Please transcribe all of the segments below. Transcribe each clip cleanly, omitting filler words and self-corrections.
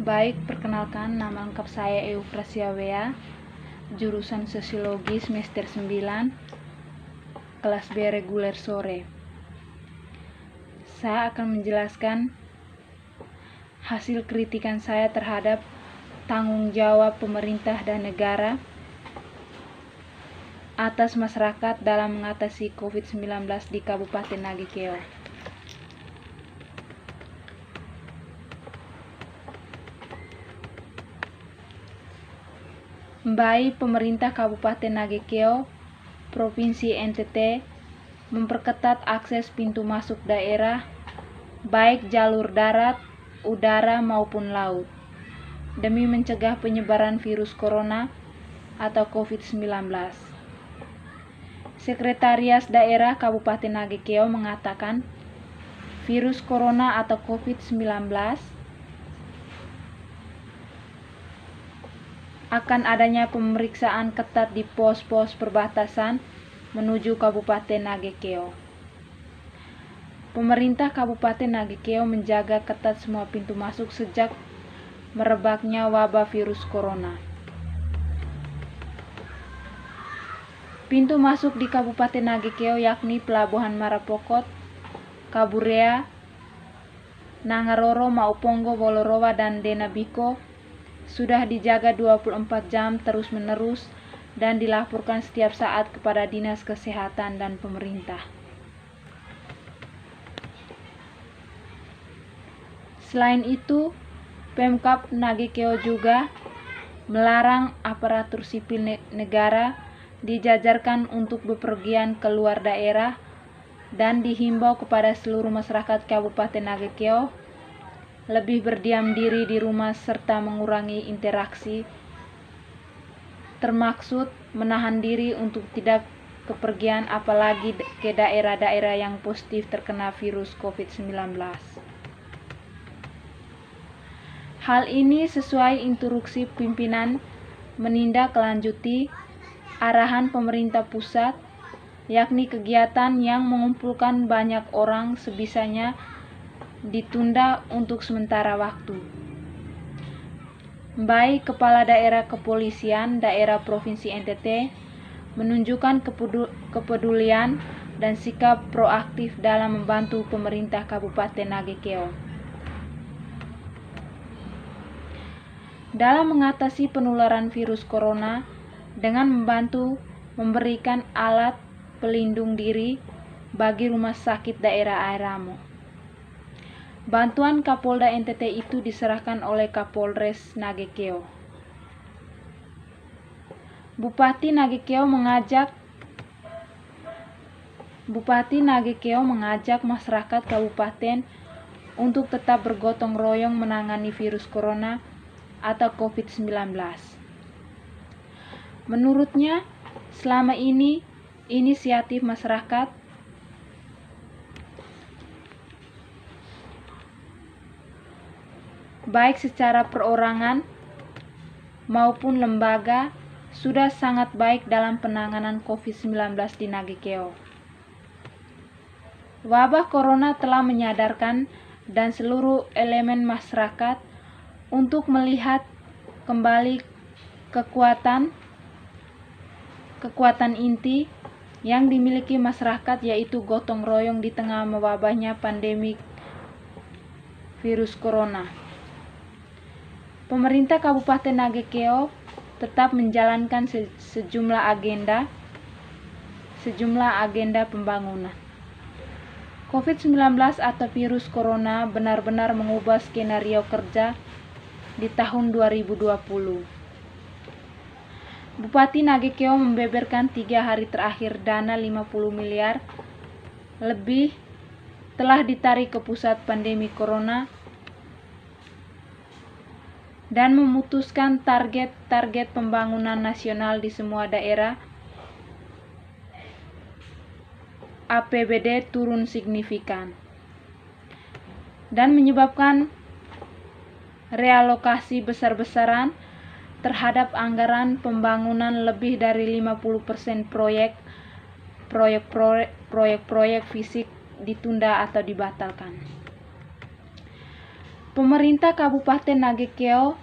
Baik, perkenalkan, nama lengkap saya Eufrasia Wea, jurusan Sosiologi semester 9, kelas B reguler sore. Saya akan menjelaskan hasil kritikan saya terhadap tanggung jawab pemerintah dan negara atas masyarakat dalam mengatasi COVID-19 di Kabupaten Nagekeo. Baik, pemerintah Kabupaten Nagekeo, Provinsi NTT memperketat akses pintu masuk daerah, baik jalur darat, udara maupun laut, demi mencegah penyebaran virus corona atau COVID-19. Sekretaris Daerah Kabupaten Nagekeo mengatakan virus corona atau COVID-19 akan adanya pemeriksaan ketat di pos-pos perbatasan menuju Kabupaten Nagekeo. Pemerintah Kabupaten Nagekeo menjaga ketat semua pintu masuk sejak merebaknya wabah virus corona. Pintu masuk di Kabupaten Nagekeo yakni Pelabuhan Marapokot, Kaburea, Nangaroro, Maupongo, Wolorowa, dan Denabiko sudah dijaga 24 jam terus-menerus dan dilaporkan setiap saat kepada Dinas Kesehatan dan pemerintah. Selain itu, Pemkab Nagekeo juga melarang aparatur sipil negara dijajarkan untuk bepergian ke luar daerah dan dihimbau kepada seluruh masyarakat Kabupaten Nagekeo lebih berdiam diri di rumah serta mengurangi interaksi, termaksud menahan diri untuk tidak kepergian apalagi ke daerah-daerah yang positif terkena virus COVID-19. Hal ini sesuai instruksi pimpinan menindaklanjuti arahan pemerintah pusat, yakni kegiatan yang mengumpulkan banyak orang sebisanya ditunda untuk sementara waktu. Baik Kepala Daerah Kepolisian Daerah Provinsi NTT menunjukkan kepedulian dan sikap proaktif dalam membantu pemerintah Kabupaten Nagekeo dalam mengatasi penularan virus corona dengan membantu memberikan alat pelindung diri bagi rumah sakit daerah Airamo. Bantuan Kapolda NTT itu diserahkan oleh Kapolres Nagekeo. Bupati Nagekeo mengajak masyarakat kabupaten untuk tetap bergotong royong menangani virus corona atau COVID-19. Menurutnya, selama ini inisiatif masyarakat baik secara perorangan maupun lembaga sudah sangat baik dalam penanganan COVID-19 di Nagekeo. Wabah corona telah menyadarkan dan seluruh elemen masyarakat untuk melihat kembali kekuatan inti yang dimiliki masyarakat, yaitu gotong royong di tengah mewabahnya pandemi virus corona. Pemerintah Kabupaten Nagekeo tetap menjalankan sejumlah agenda pembangunan. COVID-19 atau virus corona benar-benar mengubah skenario kerja di tahun 2020. Bupati Nagekeo membeberkan 3 hari terakhir dana 50 miliar lebih telah ditarik ke pusat pandemi corona dan memutuskan target pembangunan nasional di semua daerah APBD turun signifikan dan menyebabkan realokasi besar-besaran terhadap anggaran pembangunan lebih dari 50% proyek fisik ditunda atau dibatalkan. Pemerintah Kabupaten Nagekeo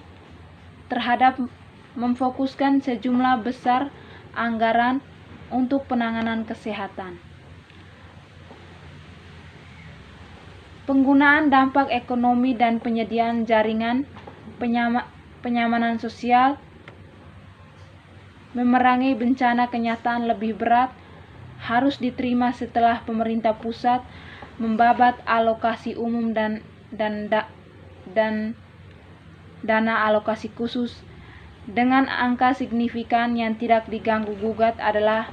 terhadap memfokuskan sejumlah besar anggaran untuk penanganan kesehatan. Penggunaan dampak ekonomi dan penyediaan jaringan penyamanan sosial memerangi bencana kenyataan lebih berat harus diterima setelah pemerintah pusat membabat alokasi umum dan dana alokasi khusus dengan angka signifikan yang tidak diganggu-gugat adalah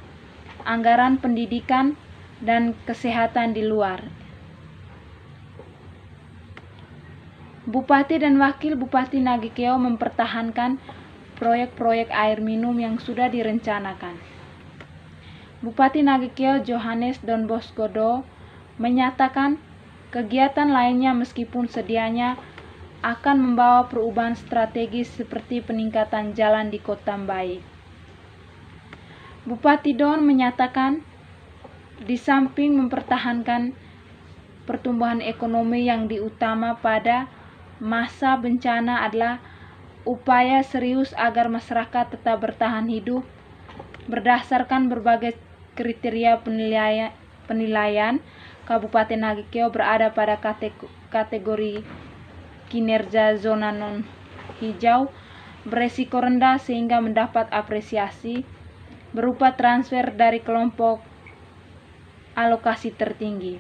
anggaran pendidikan dan kesehatan di luar. Bupati dan Wakil Bupati Nagekeo mempertahankan proyek-proyek air minum yang sudah direncanakan. Bupati Nagekeo Johannes Don Bosco Do menyatakan kegiatan lainnya meskipun sedianya akan membawa perubahan strategis seperti peningkatan jalan di Kota Mbae. Bupati Don menyatakan di samping mempertahankan pertumbuhan ekonomi yang diutama pada masa bencana adalah upaya serius agar masyarakat tetap bertahan hidup berdasarkan berbagai kriteria penilaian. Kabupaten Nagekeo berada pada kategori kinerja zona non hijau beresiko rendah sehingga mendapat apresiasi berupa transfer dari kelompok alokasi tertinggi.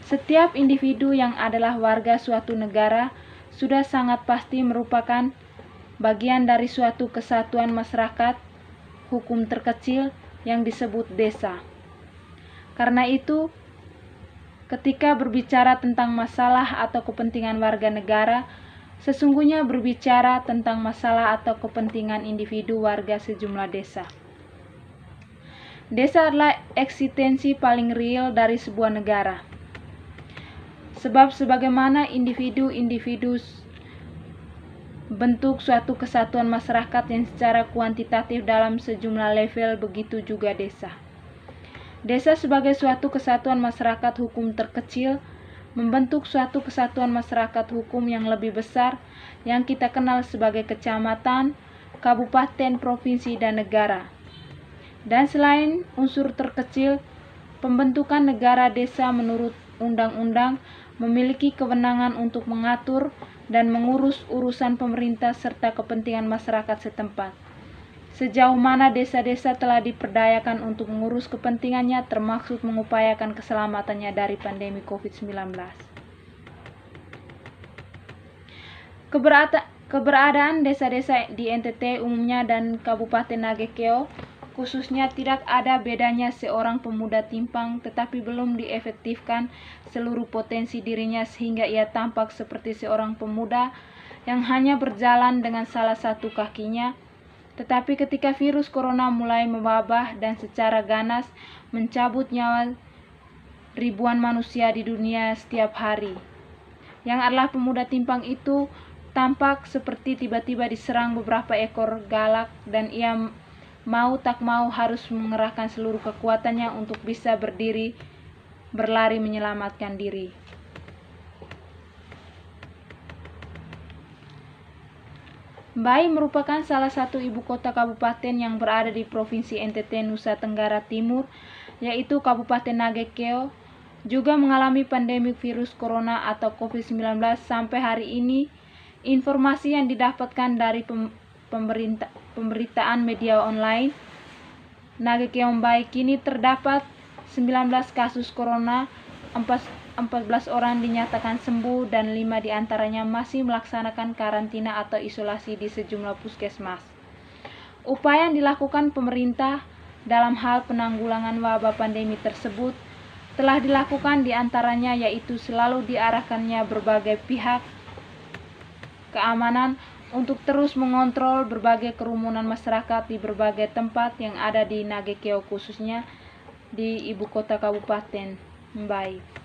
Setiap individu yang adalah warga suatu negara sudah sangat pasti merupakan bagian dari suatu kesatuan masyarakat hukum terkecil yang disebut desa. Karena itu, ketika berbicara tentang masalah atau kepentingan warga negara, sesungguhnya berbicara tentang masalah atau kepentingan individu warga sejumlah desa. Desa adalah eksistensi paling real dari sebuah negara. Sebab sebagaimana individu-individu bentuk suatu kesatuan masyarakat yang secara kuantitatif dalam sejumlah level, begitu juga desa. Desa sebagai suatu kesatuan masyarakat hukum terkecil membentuk suatu kesatuan masyarakat hukum yang lebih besar yang kita kenal sebagai kecamatan, kabupaten, provinsi, dan negara. Dan selain unsur terkecil, pembentukan negara desa menurut undang-undang memiliki kewenangan untuk mengatur dan mengurus urusan pemerintah serta kepentingan masyarakat setempat. Sejauh mana desa-desa telah diperdayakan untuk mengurus kepentingannya termaksud mengupayakan keselamatannya dari pandemi COVID-19. Keberadaan desa-desa di NTT umumnya dan Kabupaten Nagekeo khususnya tidak ada bedanya seorang pemuda timpang tetapi belum diefektifkan seluruh potensi dirinya sehingga ia tampak seperti seorang pemuda yang hanya berjalan dengan salah satu kakinya. Tetapi ketika virus corona mulai mewabah dan secara ganas mencabut nyawa ribuan manusia di dunia setiap hari, yang adalah pemuda timpang itu tampak seperti tiba-tiba diserang beberapa ekor galak dan ia mau tak mau harus mengerahkan seluruh kekuatannya untuk bisa berdiri, berlari menyelamatkan diri. Mbae merupakan salah satu ibu kota kabupaten yang berada di Provinsi NTT Nusa Tenggara Timur, yaitu Kabupaten Nagekeo, juga mengalami pandemi virus corona atau COVID-19 sampai hari ini. Informasi yang didapatkan dari pemberitaan media online, Nagekeo Mbae kini terdapat 19 kasus corona, 14 orang dinyatakan sembuh dan 5 diantaranya masih melaksanakan karantina atau isolasi di sejumlah puskesmas. Upaya yang dilakukan pemerintah dalam hal penanggulangan wabah pandemi tersebut telah dilakukan diantaranya yaitu selalu diarahkannya berbagai pihak keamanan untuk terus mengontrol berbagai kerumunan masyarakat di berbagai tempat yang ada di Nagekeo khususnya di ibu kota Kabupaten Mbae.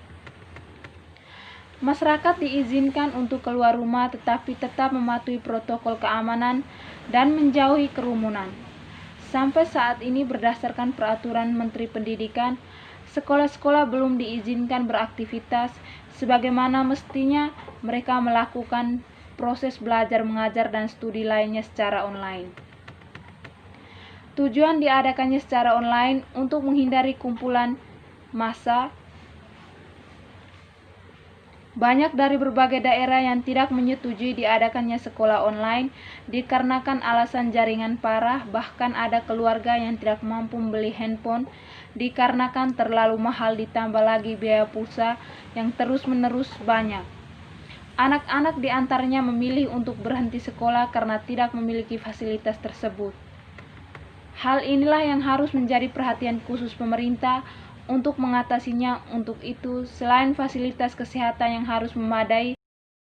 Masyarakat diizinkan untuk keluar rumah tetapi tetap mematuhi protokol keamanan dan menjauhi kerumunan. Sampai saat ini berdasarkan peraturan Menteri Pendidikan, sekolah-sekolah belum diizinkan beraktivitas sebagaimana mestinya mereka melakukan proses belajar mengajar dan studi lainnya secara online. Tujuan diadakannya secara online untuk menghindari kumpulan massa. Banyak dari berbagai daerah yang tidak menyetujui diadakannya sekolah online dikarenakan alasan jaringan parah, bahkan ada keluarga yang tidak mampu membeli handphone dikarenakan terlalu mahal, ditambah lagi biaya pulsa yang terus-menerus banyak. Anak-anak di antaranya memilih untuk berhenti sekolah karena tidak memiliki fasilitas tersebut. Hal inilah yang harus menjadi perhatian khusus pemerintah untuk mengatasinya. Untuk itu, selain fasilitas kesehatan yang harus memadai,